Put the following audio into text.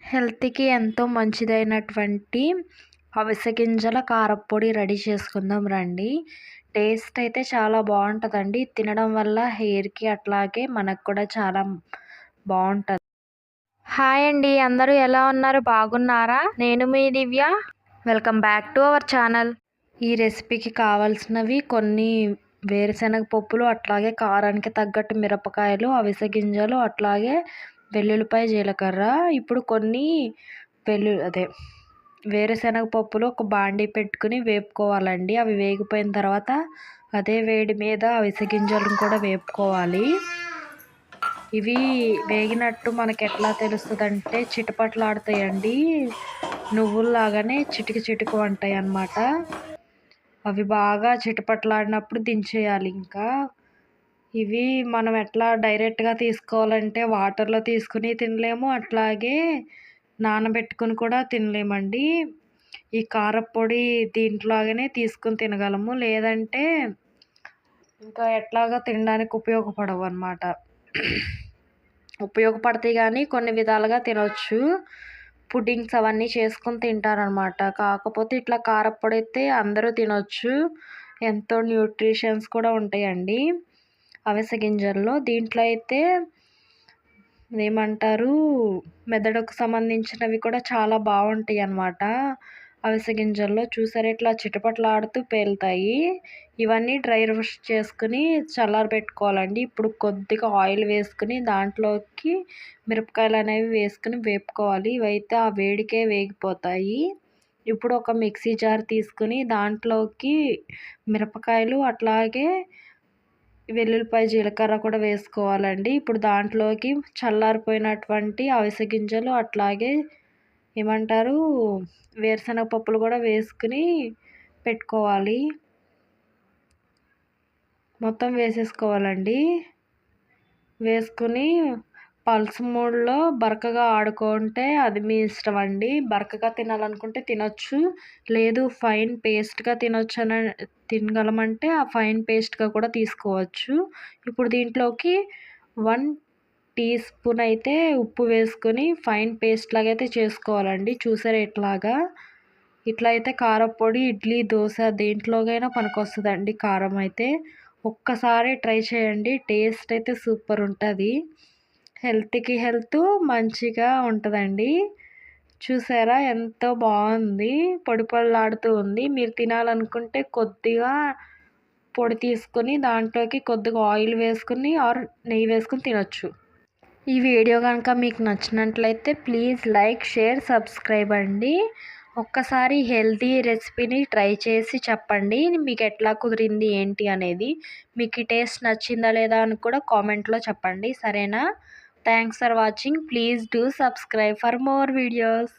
హెల్త్‌కి ఎంతో మంచిదైనటువంటి అవిసె గింజల కారప్పొడి రెడీ చేసుకుందాం రండి. టేస్ట్ అయితే చాలా బావుంటదండి. తినడం వల్ల హెయిర్‌కి అట్లాగే మనకు కూడా చాలా బావుంటది. హాయ్ అండి. అందరూ ఎలా ఉన్నారు? బాగున్నారా? నేను మీ Divya. Welcome back to our channel. ఈ రెసిపీకి కావాల్సినవి కొన్ని వేరుశనగ పప్పులు, అట్లాగే కారానికి తగ్గట్టు మిరపకాయలు, అవిసె గింజలు, అట్లాగే వెల్లుల్లిపాయ, జీలకర్ర. ఇప్పుడు కొన్ని వేరుశనగ పప్పులు ఒక బాండీ పెట్టుకుని వేపుకోవాలండి. అవి వేగిపోయిన తర్వాత అదే వేడి మీద అవిసె గింజలను కూడా వేపుకోవాలి. ఇవి వేగినట్టు మనకి ఎట్లా తెలుస్తుందంటే చిటపటలాడతాయండి. నువ్వుల్లాగానే చిటుకు అంటాయి అన్నమాట. అవి బాగా చిటపటలాడినప్పుడు దించేయాలి. ఇంకా ఇవి మనం ఎట్లా డైరెక్ట్గా తీసుకోవాలంటే వాటర్లో తీసుకుని తినలేము, అట్లాగే నానబెట్టుకుని కూడా తినలేమండి. ఈ కారప్పొడి దీంట్లాగానే తీసుకుని తినగలము, లేదంటే ఇంకా ఎట్లాగా తినడానికి ఉపయోగపడవు అన్నమాట. ఉపయోగపడతాయి కానీ కొన్ని విధాలుగా తినొచ్చు. పుడ్డింగ్స్ అవన్నీ చేసుకొని తింటారనమాట. కాకపోతే ఇట్లా కారప్పొడి అయితే అందరూ తినొచ్చు. ఎంతో న్యూట్రిషన్స్ కూడా ఉంటాయండి అవిసె గింజల్లో. దీంట్లో అయితే ఏమంటారు, మెదడుకు సంబంధించినవి కూడా చాలా బాగుంటాయి అన్నమాట. అవిసె గింజల్లో చూసారా ఇట్లా చిటపటలాడుతూ పేలుతాయి. ఇవన్నీ డ్రై రోస్ట్ చేసుకుని చల్లారబెట్టుకోవాలండి. ఇప్పుడు కొద్దిగా ఆయిల్ వేసుకుని దాంట్లోకి మిరపకాయలు అనేవి వేసుకుని వేపుకోవాలి. ఇవైతే ఆ వేడికే వేగిపోతాయి. ఇప్పుడు ఒక మిక్సీ జార్ తీసుకుని దాంట్లోకి మిరపకాయలు, అట్లాగే వెల్లుల్లిపాయ, జీలకర్ర కూడా వేసుకోవాలండి. ఇప్పుడు దాంట్లోకి చల్లారిపోయినటువంటి అవిసె గింజలు, అట్లాగే ఏమంటారు వేరుశనగ పప్పులు కూడా వేసుకుని పెట్టుకోవాలి. మొత్తం వేసేసుకోవాలండి. వేసుకుని పల్స్ మోడ్లో బరకగా ఆడుకుంటే అది మీ ఇష్టం అండి. బరకగా తినాలనుకుంటే తినొచ్చు, లేదు ఫైన్ పేస్ట్గా తినగలమంటే ఆ ఫైన్ పేస్ట్గా కూడా తీసుకోవచ్చు. ఇప్పుడు దీంట్లోకి 1 టీ స్పూన్ అయితే ఉప్పు వేసుకొని ఫైన్ పేస్ట్ లాగా అయితే చేసుకోవాలండి. చూసారా ఇట్లా అయితే కారప్పొడి ఇడ్లీ, దోశ దేంట్లోకైనా పనికొస్తుందండి. కారం అయితే ఒక్కసారి ట్రై చేయండి. టేస్ట్ అయితే సూపర్ ఉంటుంది. హెల్త్‌కి మంచిగా ఉంటుందండి. చూసారా ఎంతో బాగుంది, పొడి పొడిలాడుతూ ఉంది. మీరు తినాలనుకుంటే కొద్దిగా పొడి తీసుకొని దాంట్లోకి కొద్దిగా ఆయిల్ వేసుకుని ఆర్ నెయ్యి వేసుకుని తినొచ్చు. ఈ వీడియో కనుక మీకు నచ్చినట్లయితే ప్లీజ్ లైక్, షేర్, సబ్స్క్రైబ్ అండి. ఒక్కసారి హెల్తీ రెసిపీని ట్రై చేసి చెప్పండి మీకు ఎట్లా కుదిరింది ఏంటి అనేది. మీకు ఈ టేస్ట్ నచ్చిందా లేదా అని కూడా కామెంట్లో చెప్పండి, సరేనా? Thanks for watching. Please do subscribe for more videos.